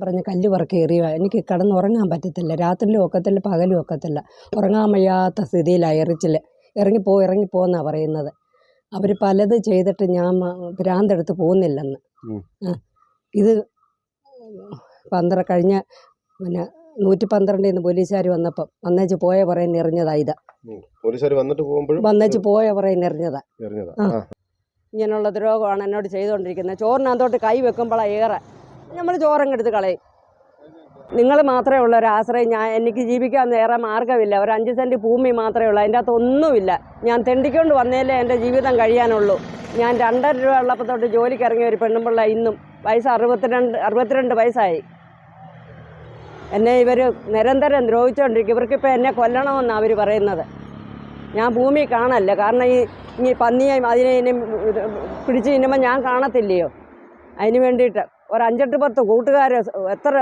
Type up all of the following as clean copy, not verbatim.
പറഞ്ഞ് കല്ല് പറക്കി എറിയുക. എനിക്ക് കിടന്നുറങ്ങാൻ പറ്റത്തില്ല, രാത്രിയിലും ഒക്കത്തില്ല, പകലും ഒക്കത്തില്ല, ഉറങ്ങാൻ വയ്യാത്ത സ്ഥിതിയിലാണ് എറിച്ചിൽ. ഇറങ്ങിപ്പോന്നാണ് പറയുന്നത്. അവർ പലത് ചെയ്തിട്ട് ഞാൻ ഭ്രാന്തെടുത്ത് പോകുന്നില്ലെന്ന്. ഇത് കഴിഞ്ഞ 112 പോലീസുകാർ വന്നേച്ച് പോയ പറയുന്ന എറിഞ്ഞതാ. ഇതാ വന്നേച്ച് പോയ പറയുന്ന എറിഞ്ഞതാ. ഇങ്ങനെയുള്ള ദ്രോഹമാണ് എന്നോട് ചെയ്തുകൊണ്ടിരിക്കുന്നത്. ചോറിനകത്തോട്ട് കൈ വെക്കുമ്പോഴാണ് ഏറെ നമ്മൾ ചോറങ്ങെടുത്ത് കളയും. നിങ്ങൾ മാത്രമേ ഉള്ള ഒരു ആശ്രയം. എനിക്ക് ജീവിക്കാൻ വേറെ മാർഗ്ഗമില്ല. ഒരു 5 സെൻറ്റ് ഭൂമി മാത്രമേ ഉള്ളൂ. അതിൻ്റെ അകത്ത് ഒന്നുമില്ല. ഞാൻ തെണ്ടിക്കൊണ്ട് വന്നേലേ എൻ്റെ ജീവിതം കഴിയാനുള്ളൂ. ഞാൻ 2.5 രൂപ ഉള്ളപ്പോൾ തൊട്ട് ജോലിക്ക് ഇറങ്ങിയ ഒരു പെണ്ണുമ്പിള്ള ഇന്നും വയസ്സ് 62 വയസ്സായി. എന്നെ ഇവർ നിരന്തരം ദ്രോഹിച്ചുകൊണ്ടിരിക്കും. ഇവർക്കിപ്പോൾ എന്നെ കൊല്ലണമെന്നാണ് അവർ പറയുന്നത്. ഞാൻ ഭൂമി കാണല്ല. കാരണം ഈ പന്നിയെയും അതിനെ പിടിച്ച് തിന്നുമ്പോൾ ഞാൻ കാണത്തില്ലയോ. അതിന് വേണ്ടിയിട്ട് ഒരു 5-8 കൂട്ടുകാർ, എത്ര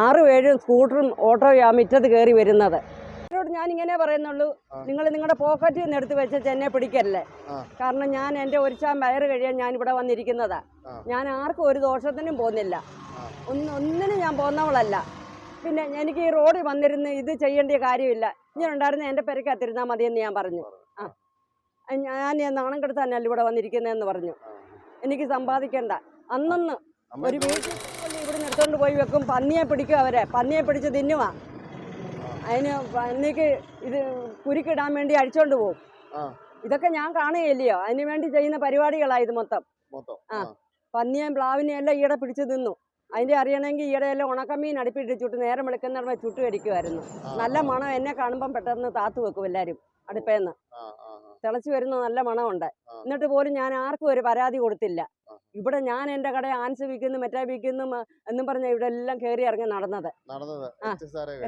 6-7 സ്കൂട്ടറും ഓട്ടോയും ആ മുറ്റത്ത് കയറി വരുന്നത്. അവരോട് ഞാനിങ്ങനെ പറയുന്നുള്ളൂ, നിങ്ങൾ നിങ്ങളുടെ പോക്കറ്റിൽ നിന്ന് എടുത്ത് വെച്ച് എന്നെ പിടിക്കല്ലേ. കാരണം ഞാൻ എൻ്റെ ഒരുച്ചാൻ വയറ് കഴിയാൻ ഞാൻ ഇവിടെ വന്നിരിക്കുന്നതാ. ഞാൻ ആർക്കും ഒരു ദോഷത്തിനും പോകുന്നില്ല, ഒന്നിനും ഞാൻ പോകുന്നവളല്ല. പിന്നെ എനിക്ക് ഈ റോഡിൽ വന്നിരുന്ന് ഇത് ചെയ്യേണ്ട കാര്യമില്ല. ഇങ്ങനെ ഉണ്ടായിരുന്ന എൻ്റെ പെരക്കകത്തിരുന്നാൽ മതിയെന്ന് ഞാൻ പറഞ്ഞു. ഞാൻ നാണം കെടുത്താനല്ല ഇവിടെ വന്നിരിക്കുന്നതെന്ന് പറഞ്ഞു. എനിക്ക് സമ്പാദിക്കണ്ട. അന്നൊന്ന് ഒരു വീട്ടിൽ ഇവിടെ എടുത്തോണ്ട് പോയി വെക്കും. പന്നിയെ പിടിക്കും. പന്നിയെ പിടിച്ച് തിന്നുക. അതിന് എനിക്ക് ഇത് കുരുക്കിടാൻ വേണ്ടി അഴിച്ചോണ്ട് പോകും. ഇതൊക്കെ ഞാൻ കാണുകയില്ലയോ. അതിന് വേണ്ടി ചെയ്യുന്ന പരിപാടികളാണ് ഇത് മൊത്തം. പന്നിയും പ്ലാവിനെയും എല്ലാം ഈയിടെ പിടിച്ച് തിന്നു. അതിൻ്റെ അറിയണമെങ്കിൽ ഈയിടെ എല്ലാം ഉണക്കമീൻ അടുപ്പിട്ട് ചുട്ട് നേരം വെളുക്കുന്ന ചുട്ട് കടിക്കുമായിരുന്നു. നല്ല മണം. എന്നെ കാണുമ്പം പെട്ടെന്ന് താത്തു വെക്കും എല്ലാവരും അടുപ്പേന്ന്. തിളച്ച് വരുന്ന നല്ല മണമുണ്ട്. എന്നിട്ട് പോലും ഞാൻ ആർക്കും ഒരു പരാതി കൊടുത്തില്ല. ഇവിടെ ഞാൻ എൻ്റെ കട ആൻസ് വിൽക്കുന്നു, മറ്റേ വിൽക്കുന്നു എന്നും പറഞ്ഞ ഇവിടെ എല്ലാം കയറി ഇറങ്ങി നടന്നത്.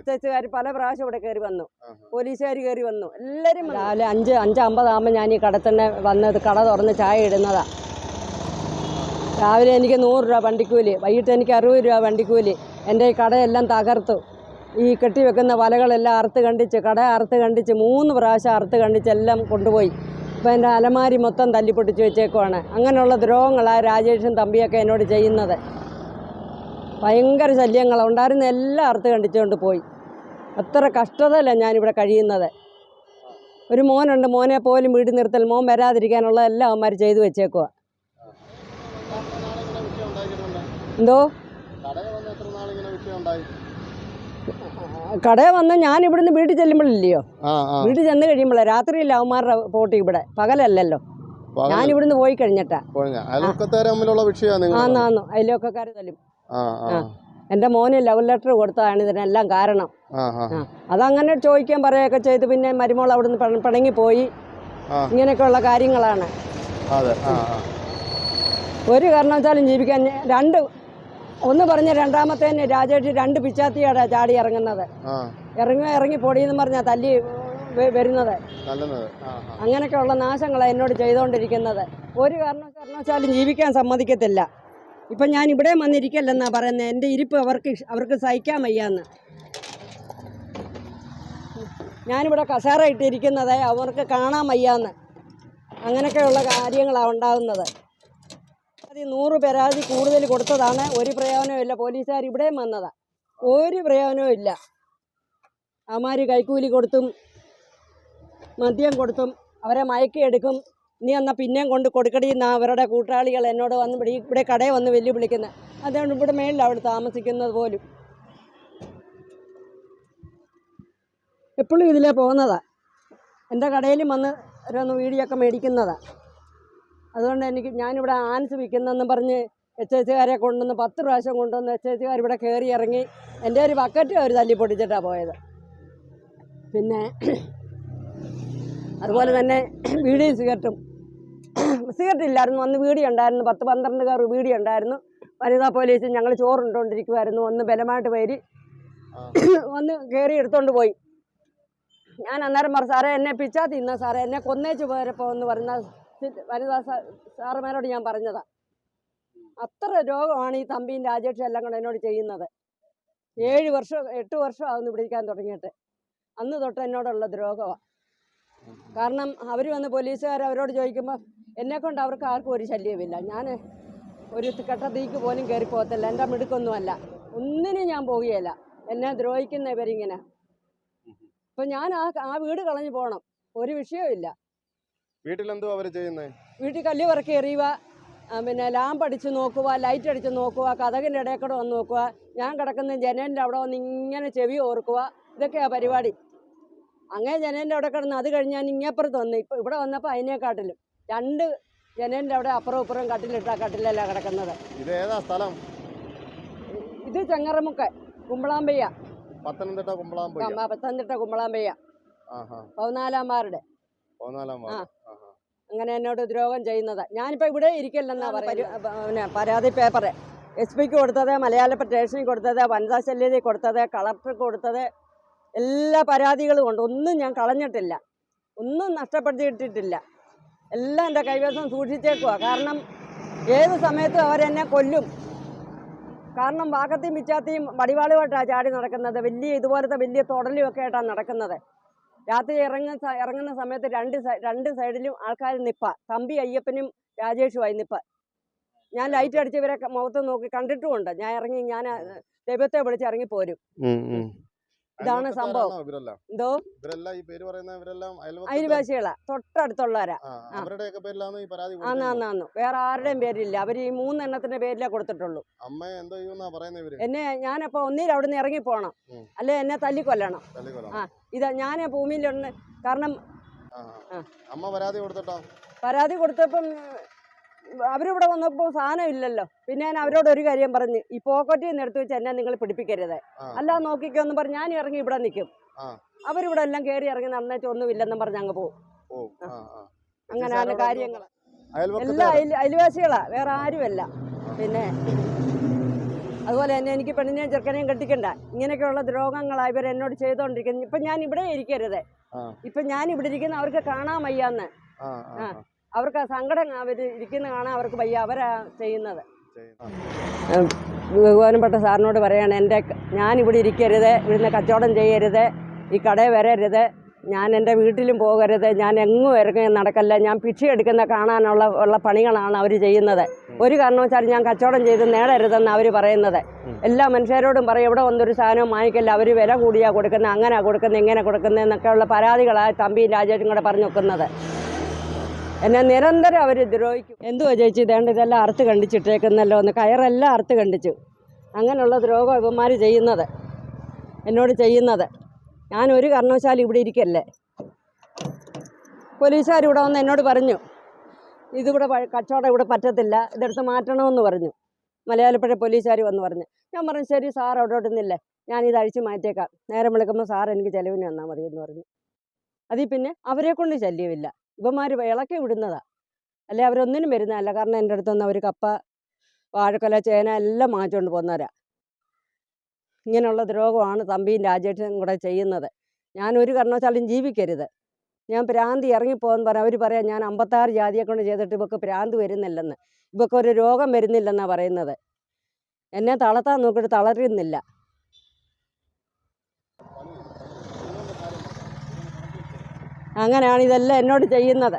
എസ്എസ്കാർ പല പ്രാവശ്യം ഇവിടെ കയറി വന്നു, പോലീസുകാർ കയറി വന്നു. എല്ലാവരും രാവിലെ 5:50 ആകുമ്പോൾ ഞാൻ ഈ കട തന്നെ വന്നത്. കട തുറന്ന് ചായ ഇടുന്നതാ. രാവിലെ എനിക്ക് 100 രൂപ വണ്ടിക്കൂലി, വൈകിട്ട് എനിക്ക് 60 രൂപ വണ്ടിക്കൂലി. എൻ്റെ ഈ കടയെല്ലാം തകർത്തു. ഈ കെട്ടിവെക്കുന്ന വലകളെല്ലാം അറുത്ത് കണ്ടിച്ച്, കട അറുത്ത് കണ്ടിച്ച് 3 പ്രാവശ്യം അറുത്ത് കണ്ടിച്ച് എല്ലാം കൊണ്ടുപോയി. ഇപ്പം എൻ്റെ അലമാരി മൊത്തം തല്ലിപ്പൊട്ടിച്ച് വെച്ചേക്കുവാണ്. അങ്ങനെയുള്ള ദ്രോഹങ്ങളാണ് രാജേഷും തമ്പിയൊക്കെ എന്നോട് ചെയ്യുന്നത്. ഭയങ്കര ശല്യങ്ങളാണ് ഉണ്ടായിരുന്ന. എല്ലാം അറുത്ത് കണ്ടിച്ചുകൊണ്ട് പോയി. അത്ര കഷ്ടതയല്ല ഞാനിവിടെ കഴിയുന്നത്. ഒരു മോനുണ്ട്, മോനെ പോലും വീട് നിർത്തൽ, മോൻ വരാതിരിക്കാനുള്ള എല്ലാം അവന്മാർ ചെയ്തു വെച്ചേക്കുക. എന്തോ കടയിൽ വന്ന് ഞാൻ ഇവിടുന്ന് വീട്ടിൽ ചെല്ലുമ്പോഴില്ലയോ, വീട്ടിൽ ചെന്ന് കഴിയുമ്പോഴേ രാത്രിയില്ല അവന്മാരുടെ പോട്ടി. ഇവിടെ പകലല്ലല്ലോ. ഞാൻ ഇവിടുന്ന് പോയി കഴിഞ്ഞിട്ടാ. ആന്നു അയൽവക്കക്കാർ തല്ലും. എൻ്റെ മോന് ലവ് ലെറ്റർ കൊടുത്തതാണ് ഇതിനെല്ലാം കാരണം. അതങ്ങനെ ചോദിക്കാൻ പറയുകയൊക്കെ ചെയ്ത് പിന്നെ മരുമോൾ അവിടുന്ന് പിണങ്ങിപ്പോയി. ഇങ്ങനെയൊക്കെയുള്ള കാര്യങ്ങളാണ്. ഒരു കാരണവശാലും ജീവിക്കാൻ ഒന്ന് പറഞ്ഞ രണ്ടാമത്തേന് രാജേഷ് 2 പിച്ചാത്തിയാണ് ചാടി ഇറങ്ങുന്നത്. ഇറങ്ങി പൊടിയെന്ന് പറഞ്ഞാൽ തല്ലി വരുന്നത്. അങ്ങനെയൊക്കെയുള്ള നാശങ്ങളാണ് എന്നോട് ചെയ്തുകൊണ്ടിരിക്കുന്നത്. ഒരു കാരണവശാലും ജീവിക്കാൻ സമ്മതിക്കത്തില്ല. ഇപ്പം ഞാൻ ഇവിടെ വന്നിരിക്കല്ലെന്നാ പറയുന്നത്. എൻ്റെ ഇരിപ്പ് അവർക്ക് സഹിക്കാൻ വയ്യാന്ന്. ഞാനിവിടെ കസേര ഇട്ടിരിക്കുന്നത് അവർക്ക് കാണാൻ വയ്യാന്ന്. അങ്ങനെയൊക്കെയുള്ള കാര്യങ്ങളാണ് ഉണ്ടാകുന്നത്. 100 പരാതി കൂടുതൽ കൊടുത്തതാണ്. ഒരു പ്രയോജനവും ഇല്ല. പോലീസുകാർ ഇവിടെയും വന്നതാ. ഒരു പ്രയോജനവും ഇല്ല. അവന്മാർ കൈക്കൂലി കൊടുത്തും മദ്യം കൊടുത്തും അവരെ മയക്കിയെടുക്കും. നീ എന്നാൽ പിന്നെയും കൊണ്ട് കൊടുക്കടിയെന്നാണ് അവരുടെ കൂട്ടാളികൾ എന്നോട് വന്ന് ഇവിടെ കടയിൽ വന്ന് വെല്ലുവിളിക്കുന്നത്. അതുകൊണ്ട് ഇവിടെ മേളിലാണ് അവിടെ താമസിക്കുന്നത് പോലും. എപ്പോഴും ഇതിലേ പോകുന്നതാ. എൻ്റെ കടയിലും വന്ന് ഓരോന്ന് വീടിയൊക്കെ മേടിക്കുന്നതാണ്. അതുകൊണ്ട് ഞാനിവിടെ ആൻസ് വിൽക്കുന്നെന്നും പറഞ്ഞ് എസ്എസ്കാരെ കൊണ്ടുവന്ന് 10 പ്രാവശ്യം കൊണ്ടുവന്ന് എസ്എസ്കാർ ഇവിടെ കയറി ഇറങ്ങി എൻ്റെ ഒരു ബക്കറ്റ് അവർ തല്ലിപ്പൊട്ടിച്ചിട്ടാണ് പോയത്. പിന്നെ അതുപോലെ തന്നെ വീടിയും സിഗരറ്റ് ഇല്ലായിരുന്നു. അന്ന് വീടി ഉണ്ടായിരുന്നു. 10-12 കാർ വീടി ഉണ്ടായിരുന്നു. വനിതാ പോലീസ് ഞങ്ങൾ ചോറുണ്ടോണ്ടിരിക്കുമായിരുന്നു. ഒന്ന് ബലമായിട്ട് പേര് വന്ന് കയറി എടുത്തോണ്ട് പോയി. ഞാൻ അന്നേരം പറഞ്ഞു, സാറേ എന്നെ പിച്ചാ തിന്ന സാറേ, എന്നെ കൊന്നേച്ച് പോയപ്പോൾ എന്ന് പറഞ്ഞ വനിതാ സാറുമാരോട് ഞാൻ പറഞ്ഞതാ. അത്ര രോഗമാണ് ഈ തമ്പിയും രാജേഷും എല്ലാം കൂടെ എന്നോട് ചെയ്യുന്നത്. 8 വർഷം ആവുന്നു ഇവിടെ ഇരിക്കാൻ തുടങ്ങിയിട്ട്. അന്ന് തൊട്ട് എന്നോടുള്ള ദ്രോഹമാണ്. കാരണം അവർ വന്ന് പോലീസുകാർ അവരോട് ചോദിക്കുമ്പോൾ എന്നെക്കൊണ്ട് അവർക്ക് ആർക്കും ഒരു ശല്യവുമില്ല. ഞാൻ ഒരു കെട്ട തീക്ക് പോലും കയറി പോകത്തില്ല. എൻ്റെ മിടുക്കൊന്നുമല്ല. ഒന്നിനും ഞാൻ പോവുകയില്ല. എന്നെ ദ്രോഹിക്കുന്ന ഇവരിങ്ങനെ. ഇപ്പം ഞാൻ ആ വീട് കളഞ്ഞു പോകണം, ഒരു വിഷയവും. വീട്ടിലെന്തോ അവര് ചെയ്യുന്നേ? വീട്ടിൽ കല്ല് പറക്കി എറിയുക, പിന്നെ ലാമ്പ് അടിച്ച് നോക്കുക, ലൈറ്റ് അടിച്ച് നോക്കുക, കതകിൻ്റെ ഇടയിൽ കൂടെ വന്ന് നോക്കുക, ഞാൻ കിടക്കുന്ന ജനലിൻ്റെ അവിടെ വന്ന് ഇങ്ങനെ ചെവി ഓർക്കുക. ഇതൊക്കെയാണ് പരിപാടി. അങ്ങനെ ജനലിൻ്റെ അവിടെ കിടന്ന് അത് കഴിഞ്ഞ് ഞാൻ ഇങ്ങേപ്പുറത്ത് വന്ന് ഇപ്പം ഇവിടെ വന്നപ്പോൾ അതിനെക്കാട്ടിലും 2 ജനലിൻ്റെ അവിടെ അപ്പുറം ഇപ്പുറം കട്ടിലിട്ടാ കട്ടിലല്ല കിടക്കുന്നത്. ഇത് ഏതാ സ്ഥലം? ഇത് ചെങ്ങറമുക്ക് കുമ്പളാമ്പയ്യ, പത്തനംതിട്ട കുമ്പളാമ്പയ്യ. പത്തനംതിട്ട കുമ്പളാമ്പയ്യ, 14-ാം വാർഡ്. അങ്ങനെ എന്നോട് ദ്രോഹം ചെയ്യുന്നത്. ഞാനിപ്പോൾ ഇവിടെ ഇരിക്കില്ലെന്നാ പിന്നെ പരാതി പേപ്പർ SP-ക്ക് കൊടുത്തത്, മലയാള സ്റ്റേഷനിൽ കൊടുത്തത്, വനിതാ ശല്യതയിൽ കൊടുത്തത്, കളക്ടർക്ക് കൊടുത്തത്, എല്ലാ പരാതികളും ഉണ്ട്. ഒന്നും ഞാൻ കളഞ്ഞിട്ടില്ല, ഒന്നും നഷ്ടപ്പെടുത്തിയിട്ടില്ല. എല്ലാം എൻ്റെ കൈവശം സൂക്ഷിച്ചേക്കുക. കാരണം ഏത് സമയത്തും അവരെന്നെ കൊല്ലും. കാരണം വാക്കത്തിയും പിച്ചാത്തിയും വടിവാളുമായിട്ടാണ് ചാടി നടക്കുന്നത്. ഇതുപോലത്തെ വലിയ തൊടലും ഒക്കെ ആയിട്ടാണ് നടക്കുന്നത്. രാത്രി ഇറങ്ങുന്ന സമയത്ത് രണ്ട് സൈഡിലും ആൾക്കാർ നിൽപ്പ. തമ്പി അയ്യപ്പനും രാജേഷുമായി നിൽപ്പ. ഞാൻ ലൈറ്റ് അടിച്ച് ഇവരെ മുഖത്ത് നോക്കി കണ്ടിട്ടുമുണ്ട്. ഞാൻ ദൈവത്തെ വിളിച്ച് ഇറങ്ങിപ്പോരും. ഇതാണ് സംഭവം. എന്തോ അയൽവാസികളാ, തൊട്ടടുത്തുള്ളവരാ. ആന്നു വേറെ ആരുടെയും പേരില്ല. അവർ ഈ 3 എണ്ണത്തിന്റെ പേരിലേ കൊടുത്തിട്ടുള്ളൂ. ഞാനപ്പോ ഒന്നിൽ അവിടുന്ന് ഇറങ്ങിപ്പോണം, അല്ലെ എന്നെ തല്ലിക്കൊല്ലണം. ഇതാ ഞാൻ ഭൂമിയിലുണ്ട്. കാരണം പരാതി കൊടുത്തപ്പം അവരിവിടെ വന്നപ്പോൾ സാധനം ഇല്ലല്ലോ. പിന്നെ ഞാൻ അവരോട് ഒരു കാര്യം പറഞ്ഞ്, ഈ പോക്കറ്റിൽ നിന്ന് എടുത്ത് വെച്ച് എന്നെ നിങ്ങൾ പിടിപ്പിക്കരുത്, അല്ല നോക്കിക്കോന്നും പറഞ്ഞ് ഞാൻ ഇറങ്ങി ഇവിടെ നിൽക്കും. അവരിവിടെ എല്ലാം കയറി ഇറങ്ങി നടന്നേച്ച് ഒന്നുമില്ലെന്നും പറഞ്ഞ് അങ്ങ് പോകും. അങ്ങനെയാണ് കാര്യങ്ങൾ. എല്ലാ അയൽവാസികളാ, വേറെ ആരുമല്ല. പിന്നെ അതുപോലെ തന്നെ എനിക്ക് പെണ്ണിനെയും ചെറുക്കനെയും കെട്ടിക്കണ്ട. ഇങ്ങനെയൊക്കെയുള്ള ദ്രോഹങ്ങളാണ് ഇവർ എന്നോട് ചെയ്തുകൊണ്ടിരിക്കുന്നത്. ഇപ്പം ഞാൻ ഇവിടെ ഇരിക്കരുത്. ഇപ്പം ഞാൻ ഇവിടെ ഇരിക്കുന്ന അവർക്ക് കാണാൻ വയ്യാന്ന്. അവർക്ക് സങ്കടം അവർ ഇരിക്കുന്ന കാണാൻ അവർക്ക് വയ്യ. അവരാ ചെയ്യുന്നത്. ബഹുമാനപ്പെട്ട സാറിനോട് പറയാണ്, ഞാനിവിടെ ഇരിക്കരുത്, ഇവിടുന്ന് കച്ചവടം ചെയ്യരുത്, ഈ കടയിൽ വരരുത്, ഞാൻ എൻ്റെ വീട്ടിലും പോകരുത്, ഞാൻ എങ്ങും ഇറങ്ങി നടക്കല്ല, ഞാൻ ഭിക്ഷ എടുക്കുന്ന കാണാനുള്ള പണികളാണ് അവർ ചെയ്യുന്നത്. ഒരു കാരണവശാലും ഞാൻ കച്ചവടം ചെയ്ത് നേടരുതെന്ന് അവർ പറയുന്നത്. എല്ലാ മനുഷ്യരോടും പറയും, ഇവിടെ വന്നൊരു സാധനവും വാങ്ങിക്കല്ല, അവർ വില കൂടിയാ കൊടുക്കുന്നത്, അങ്ങനെ കൊടുക്കുന്നത്, ഇങ്ങനെ കൊടുക്കുന്നത് എന്നൊക്കെയുള്ള പരാതികളാണ് തമ്പിയും രാജേഷും കൂടെ പറഞ്ഞു വെക്കുന്നത്. എന്നെ നിരന്തരം അവർ ദ്രോഹിക്കും. എന്തുവാ ചേച്ചി ഇതെല്ലാം അറുത്ത് കണ്ടിച്ചിട്ടേക്കുന്നല്ലോ എന്ന്. കയറെല്ലാം അറുത്ത് കണ്ടിച്ചു. അങ്ങനെയുള്ള ദ്രോഹം ഇവന്മാർ ചെയ്യുന്നത്, എന്നോട് ചെയ്യുന്നത്. ഞാൻ ഒരു കാരണവശാലും ഇവിടെ ഇരിക്കല്ലേ. പോലീസുകാർ ഇവിടെ വന്ന് എന്നോട് പറഞ്ഞു, ഇതിവിടെ കച്ചവടം ഇവിടെ പറ്റത്തില്ല, ഇതെടുത്ത് മാറ്റണമെന്ന് പറഞ്ഞു. മലയാളപ്പുഴ പോലീസുകാർ വന്ന് പറഞ്ഞു. ഞാൻ പറഞ്ഞു ശരി സാർ, അവിടെ ഇടുന്നില്ലേ, ഞാനിത് അഴിച്ച് മാറ്റിയേക്കാം, നേരം വിളിക്കുമ്പോൾ സാർ എനിക്ക് ചിലവിന് തന്നാൽ മതി എന്ന് പറഞ്ഞു. അതിൽ പിന്നെ അവരെ കൊണ്ട് ശല്യമില്ല. ഇവന്മാർ ഇളക്കി വിടുന്നതാ, അല്ലെ അവരൊന്നിനും വരുന്നതല്ല. കാരണം എൻ്റെ അടുത്തുനിന്ന് അവർ കപ്പ, വാഴക്കൊല, ചേന എല്ലാം വാങ്ങിച്ചുകൊണ്ട് പോകുന്നവരാ. ഇങ്ങനെയുള്ള ദ്രോഹമാണ് തമ്പിയും രാജേഷും കൂടെ ചെയ്യുന്നത്. ഞാനൊരു കാരണവശാലും ജീവിക്കരുത്. ഞാൻ ഭ്രാന്തി ഇറങ്ങിപ്പോകാൻ പറയാം. അവർ പറയാം ഞാൻ 56 ജാതിയെ കൊണ്ട് ചെയ്തിട്ട് ഇവർക്ക് ഭ്രാന്ത് വരുന്നില്ലെന്ന്, ഇവർക്ക് ഒരു രോഗം വരുന്നില്ലെന്നാണ് പറയുന്നത്. എന്നെ തളർത്താൻ നോക്കിയിട്ട് തളരുന്നില്ല. അങ്ങനെയാണ് ഇതെല്ലാം എന്നോട് ചെയ്യുന്നത്.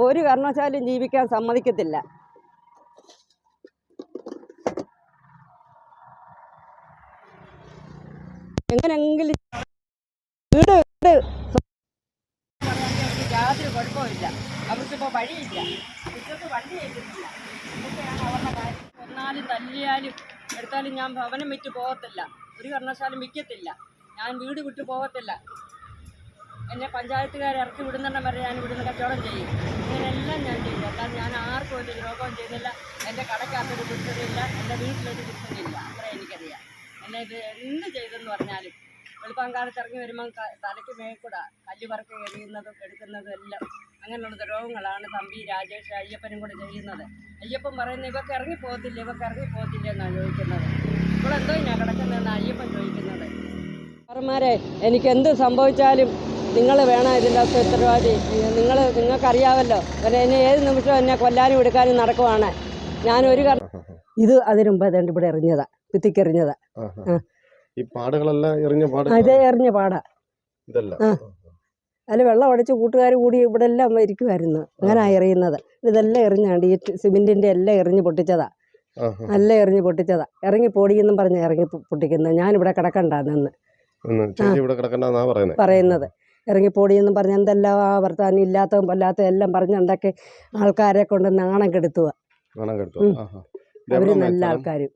ഒരു കാരണവശാലും ജീവിക്കാൻ സമ്മതിക്കത്തില്ല. എങ്ങനെയെങ്കിലും വീട് യാതൊരു കുഴപ്പമില്ല. അവർക്കിപ്പോൾ വഴിയില്ല, കുട്ടികൾക്ക് വണ്ടി ചെയ്തിട്ടില്ല. ഇതൊക്കെയാണ് അവരുടെ കാര്യം. കൊന്നാലും തല്ലിയാലും എടുത്താലും ഞാൻ ഭവനം വിറ്റ് പോകത്തില്ല, ഒരു കാരണവശാലും വിൽക്കത്തില്ല, ഞാൻ വീട് വിട്ട് പോകത്തില്ല. എന്നെ പഞ്ചായത്തുകാർ ഇറക്കി വിടുന്നിടം വരെ ഞാൻ ഇവിടുന്ന് കച്ചവടം ചെയ്യും. ഇങ്ങനെയെല്ലാം ഞാൻ ചെയ്തു. എന്നാൽ ഞാൻ ആർക്കും ഒരു ദ്രോഹവും ചെയ്തില്ല. എൻ്റെ കടയ്ക്കകത്തൊരു കുറ്റമില്ല, എൻ്റെ വീട്ടിലൊരു കുറ്റമില്ല. അത്ര എനിക്കറിയാം. എന്നെ ഇത് എന്ത് ചെയ്തെന്ന് പറഞ്ഞാലും വെളുപ്പാങ്കാലത്ത് ഇറങ്ങി വരുമ്പം തലയ്ക്ക് മേൽക്കൂടെ കല്ല് പറക്കി എറിയുന്നതും എടുക്കുന്നതും എല്ലാം അങ്ങനെയുള്ള ദ്രോഹങ്ങളാണ് തമ്പി, രാജേഷ്, അയ്യപ്പനും കൂടെ ചെയ്യുന്നത്. അയ്യപ്പൻ പറയുന്നത് ഇവർക്ക് ഇറങ്ങിപ്പോകത്തില്ല, ഇവർക്ക് ഇറങ്ങിപ്പോകത്തില്ല എന്നാണ് ചോദിക്കുന്നത്. ഇവളെന്തോ ഞാൻ കിടക്കുന്നതെന്നാണ് അയ്യപ്പൻ ചോദിക്കുന്നത്. സാറന്മാരെ, എനിക്കെന്ത് സംഭവിച്ചാലും നിങ്ങൾ വേണം ഇതിൻ്റെ അകത്ത് ഉത്തരവാദി. നിങ്ങൾക്കറിയാമല്ലോ, എന്നെ ഏത് നിമിഷവും എന്നെ കൊല്ലാനും എടുക്കാനും നടക്കുവാണ്. ഞാനൊരു ഇത് അതിന് മുമ്പ് അതുകൊണ്ട് ഇവിടെ എറിഞ്ഞതാ, ഭിത്തിക്കെറിഞ്ഞതാ. ഇത് എറിഞ്ഞ പാടാ. അതിൽ വെള്ളം അടിച്ച് കൂട്ടുകാർ കൂടി ഇവിടെ എല്ലാം ഇരിക്കുമായിരുന്നു. അങ്ങനെ എറിയുന്നത്. ഇതെല്ലാം എറിഞ്ഞാണ്ട് ഈ സിമെന്റിന്റെ എല്ലാം എറിഞ്ഞ് പൊട്ടിച്ചതാ. നല്ല എറിഞ്ഞ് പൊട്ടിച്ചതാ. ഇറങ്ങി പൊടിയെന്നും പറഞ്ഞ് ഇറങ്ങി പൊട്ടിക്കുന്നത്. ഞാനിവിടെ കിടക്കണ്ട നിന്ന് ചേച്ചി ഇവിടെ കിടക്കണ്ടെന്നാ പറയുന്നത്. ഇറങ്ങി പൊടിയെന്നും പറഞ്ഞ് എന്തെല്ലാം വർത്താനം ഇല്ലാത്തതും കൊല്ലാത്തതും എല്ലാം പറഞ്ഞുണ്ടാക്കി ആൾക്കാരെ കൊണ്ട് നാണം കെടുത്തുക. അവര് നല്ല ആൾക്കാരും.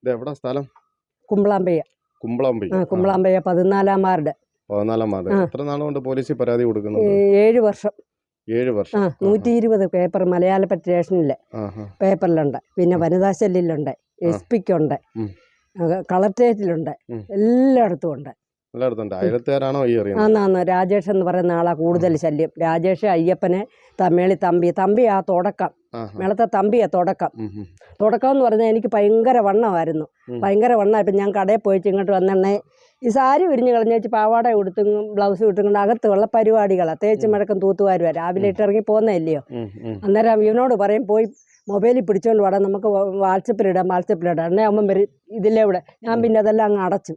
എവിടെ സ്ഥലം? കുമ്പളാമ്പയ്യ. കുമ്പളാമ്പയ്യ 14-ാം വാർഡ്. 14-ാം വാർഡ്. എത്ര നാളുകൊണ്ട് പോലീസിൽ പരാതി കൊടുക്കുന്നു? 7 വർഷം. 7 വർഷം. 120 പേപ്പർ മലയാള സ്റ്റേഷനിലെ പേപ്പറിലുണ്ട്. പിന്നെ വനിതാ സെല്ലിലുണ്ട്, SP-ക്കുണ്ട്, കളക്ട്രേറ്റിലുണ്ട്, എല്ലായിടത്തും ഉണ്ട്. അയലത്തുകാരാണോ ഈ അറിയുന്നത്? ആന്ന് രാജേഷ് എന്ന് പറയുന്ന ആളാ കൂടുതൽ ശല്യം. രാജേഷ്, അയ്യപ്പന്, തമ്മേളി തമ്പി ആ തുടക്കം. മേളത്തെ തമ്പിയാ തുടക്കം എന്ന് പറഞ്ഞാൽ എനിക്ക് ഭയങ്കര വണ്ണമായിരുന്നു. ഭയങ്കര വണ്ണമായപ്പോൾ ഞാൻ കടയിൽ പോയിട്ട് ഇങ്ങോട്ട് വന്നെണ്ണേ ഈ സാരി വിരിഞ്ഞ് കളഞ്ഞു വെച്ച് പാവാട കൊടുത്തും ബ്ലൗസ് ഇട്ടുകൊണ്ട് അകത്തുള്ള പരിപാടികളാണ്. തേച്ച് മഴക്കം തൂത്തുവാരുവാ. രാവിലെ ഇട്ടിറങ്ങി പോകുന്നതല്ലയോ. അന്നേരം ഇവനോട് പറയും പോയി മൊബൈലിൽ പിടിച്ചോണ്ട് വേണം നമുക്ക് വാട്സപ്പിലിടാം. എന്നെ അവൻ വരും ഇതിലെവിടെ. ഞാൻ പിന്നെ അതെല്ലാം അങ്ങ് അടച്ചു.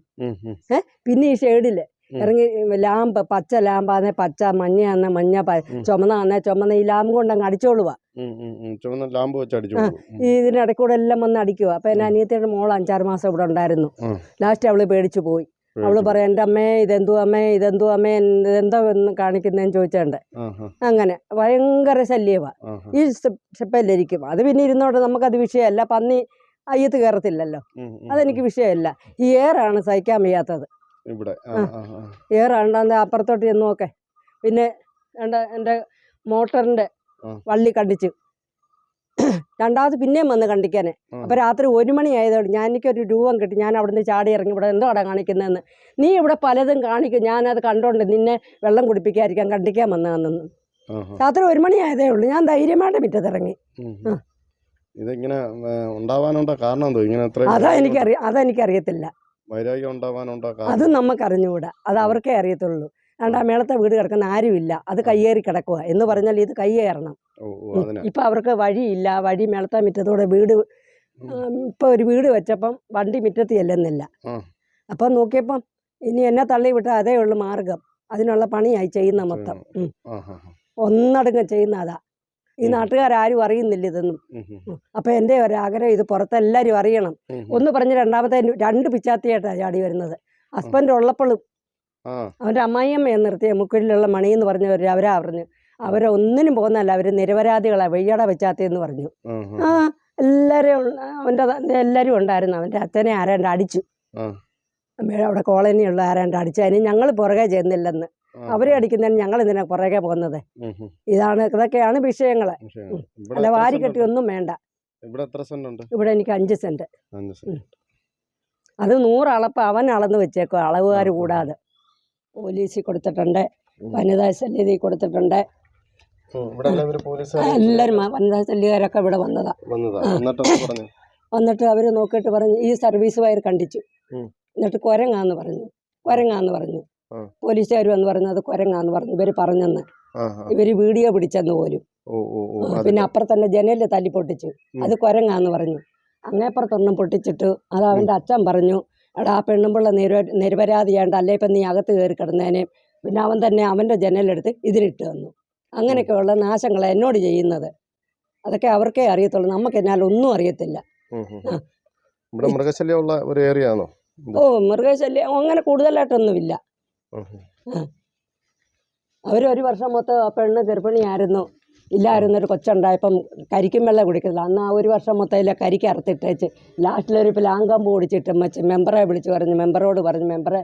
പിന്നെ ഈ ഷെയ്ഡില് ഇറങ്ങി ലാമ്പ്, പച്ച ലാമ്പാന്നെ പച്ച, മഞ്ഞയാന്നെ മഞ്ഞ, ചുമന്നാന്നെ ചുമന്ന, ഈ ലാമ്പ് കൊണ്ട് അങ്ങ് അടിച്ചോളുക. ഇതിനിടയ്ക്കൂടെ എല്ലാം വന്ന് അടിക്കുക. അപ്പൊ എന്റെ അനിയത്തിയുടെ മോൾ 5-6 മാസം ഇവിടെ ഉണ്ടായിരുന്നു. ലാസ്റ്റ് അവള് പേടിച്ചു പോയി. അവള് പറയാം എൻ്റെ അമ്മേ ഇതെന്തു അമ്മേ ഇതെന്തോ എന്ന് കാണിക്കുന്നതെന്ന് ചോദിച്ചോണ്ട്. അങ്ങനെ ഭയങ്കര ശല്യമാണ് ഈ സ്റ്റെപ്പല്ലിരിക്കും. അത് പിന്നെ ഇരുന്നോട്ടെ, നമുക്കത് വിഷയമല്ല. പന്നി അയ്യത്ത് കയറത്തില്ലല്ലോ, അതെനിക്ക് വിഷയമല്ല. ഈ ഏറാണ് സഹിക്കാൻ വയ്യാത്തത്. ഏറാണ്ടാന്ന് അപ്പുറത്തോട്ട് ചെന്ന് നോക്കെ. പിന്നെ എൻ്റെ മോട്ടറിന്റെ വള്ളി കണ്ടിച്ചു. രണ്ടാമത് പിന്നെയും വന്ന് കണ്ടിക്കാനെ. അപ്പൊ രാത്രി 1 മണി ആയതോടെ എനിക്കൊരു രൂപം കിട്ടി. ഞാൻ അവിടുന്ന് ചാടി ഇറങ്ങി. ഇവിടെ എന്തോ അവിടെ കാണിക്കുന്നതെന്ന്. നീ ഇവിടെ പലതും കാണിക്കും, ഞാനത് കണ്ടോണ്ട് നിന്നെ വെള്ളം കുടിപ്പിക്കാതിരിക്കാൻ കണ്ടിക്കാൻ വന്നതെന്നു. രാത്രി 1 മണി ആയതേ ഉള്ളൂ. ഞാൻ ധൈര്യമായിട്ട് മുറ്റത്തിറങ്ങി. ഇതിങ്ങനെ ഉണ്ടാവാനുള്ള കാരണം എന്തോ? അതെനിക്കറിയത്തില്ല. അത് നമുക്കറിഞ്ഞുകൂടാ. അത് അവർക്കേ അറിയത്തുള്ളൂ. മേളത്തെ വീട് കിടക്കുന്ന ആരുമില്ല. അത് കയ്യേറി കിടക്കുക എന്ന് പറഞ്ഞാൽ ഇത് കയ്യേറണം. ഇപ്പൊ അവർക്ക് വഴിയില്ല. വഴി മേളത്തെ മുറ്റത്തൂടെ വീട് ഇപ്പൊ ഒരു വീട് വെച്ചപ്പം വണ്ടി മുറ്റത്ത് ചെല്ലുന്നില്ല. അപ്പം നോക്കിയപ്പം ഇനി എന്നെ തള്ളി വിട്ടാൽ അതേ ഉള്ളു മാർഗം. അതിനുള്ള പണിയായി ചെയ്യുന്ന മൊത്തം. ഒന്നടങ്കം ചെയ്യുന്ന അതാ. ഈ നാട്ടുകാരും അറിയുന്നില്ല ഇതൊന്നും. അപ്പൊ എൻ്റെ ഒരാഗ്രഹം ഇത് പുറത്തെല്ലാരും അറിയണം. ഒന്ന് പറഞ്ഞ് രണ്ടാമത്തെ 2 പിച്ചാത്തിയായിട്ടാണ് ചാടി വരുന്നത്. ഹസ്ബൻഡ് ഉള്ളപ്പോഴും അവൻ്റെ അമ്മായിയമ്മയെ നിർത്തിയ മുക്കുഴിലുള്ള മണി എന്ന് പറഞ്ഞവർ അവരാ പറഞ്ഞു. അവരൊന്നിനും പോകുന്നതല്ല, അവര് നിരപരാധികളാ, വെയ്യട വെച്ചാത്തേന്ന് പറഞ്ഞു. എല്ലാരും ഉണ്ടായിരുന്നു. അവൻ്റെ അച്ഛനെ ആരാണ്ട് അടിച്ചു. അവിടെ കോളനിയുള്ള ആരാണ്ട് അടിച്ചു. അതിന് ഞങ്ങൾ പുറകെ ചെന്നില്ലെന്ന്. അവരെ അടിക്കുന്നതിന് ഞങ്ങൾ ഇതിനെ പുറകെ പോകുന്നത്. ഇതൊക്കെയാണ് വിഷയങ്ങള്. അല്ല വാരിക്കെട്ടി ഒന്നും വേണ്ട. ഇവിടെ എനിക്ക് 5 സെന്റ്. അത് 100 അളപ്പ് അവൻ അളന്ന് വെച്ചേക്കോ, അളവുകാർ കൂടാതെ. പോലീസിൽ കൊടുത്തിട്ടുണ്ട്, വനിതാ സന്നിധി കൊടുത്തിട്ടുണ്ട്. എല്ലാവരും വനിതാ സല്ലികാരൊക്കെ ഇവിടെ വന്നതാ. വന്നിട്ട് അവര് നോക്കിയിട്ട് പറഞ്ഞു ഈ സർവീസ് വയർ കണ്ടിച്ചു. എന്നിട്ട് കുരങ്ങാന്ന് പറഞ്ഞു. പോലീസുകാർ വന്ന് പറഞ്ഞത് കുരങ്ങാന്ന് പറഞ്ഞു. ഇവര് പറഞ്ഞെന്ന്. ഇവര് വീഡിയോ പിടിച്ചെന്ന് പോലും. പിന്നെ അപ്പുറത്തന്നെ ജനലിൽ തല്ലി പൊട്ടിച്ചു. അത് കുരങ്ങാന്ന് പറഞ്ഞു. അങ്ങേപ്പുറത്തൊന്നും പൊട്ടിച്ചിട്ട് അത് അവൻ്റെ അച്ഛൻ പറഞ്ഞു, എടാ ആ പെണ്ണുമ്പുള്ള നിരപരാധിയാണ്ട് അല്ലേ ഇപ്പം നീ അകത്ത് കയറി കിടന്നേനെ. പിന്നെ അവൻ തന്നെ അവൻ്റെ ജനലെടുത്ത് ഇതിലിട്ട് തന്നു. അങ്ങനെയൊക്കെയുള്ള നാശങ്ങളാണ് എന്നോട് ചെയ്യുന്നത്. അതൊക്കെ അവർക്കേ അറിയത്തുള്ളൂ, നമുക്ക് എന്നാൽ ഒന്നും അറിയത്തില്ല. മൃഗശല്യമുള്ള ഒരു ഏരിയ ആണോ? മൃഗശല്യം അങ്ങനെ കൂടുതലായിട്ടൊന്നുമില്ല. അവരൊരു വർഷം മൊത്തം ആ പെണ്ണ് ഗർഭിണിയായിരുന്നു. ഇല്ലായിരുന്നൊരു കൊച്ചുണ്ടായപ്പം കരിക്കും വെള്ളം കുടിക്കില്ല. അന്ന് ആ ഒരു വർഷം മൊത്തം ഇല്ല കരിക്ക് അറുത്തിട്ടേച്ച് ലാസ്റ്റിലൊരു പ്ലാങ്കമ്പ് ഓടിച്ചിട്ട് മെമ്പറെ വിളിച്ച് പറഞ്ഞു. മെമ്പറോട് പറഞ്ഞു, മെമ്പറെ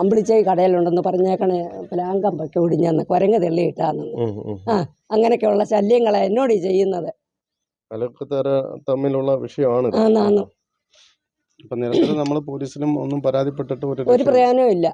അമ്പിളിച്ചേ കടയിലുണ്ടെന്ന് പറഞ്ഞേക്കണേ പ്ലാങ്കമ്പൊക്കെ ഒടിഞ്ഞെന്ന്, കുരങ്ങ് തെള്ളിയിട്ടാന്ന്. അങ്ങനെയൊക്കെയുള്ള ശല്യങ്ങളാണ് എന്നോട് ചെയ്യുന്നത്. തമ്മിലുള്ള വിഷയമാണ്. ആന്ന് നമ്മൾ പോലീസിലും ഒന്നും പരാതിപ്പെട്ടിട്ട് ഒരു പ്രയോജനവും ഇല്ല.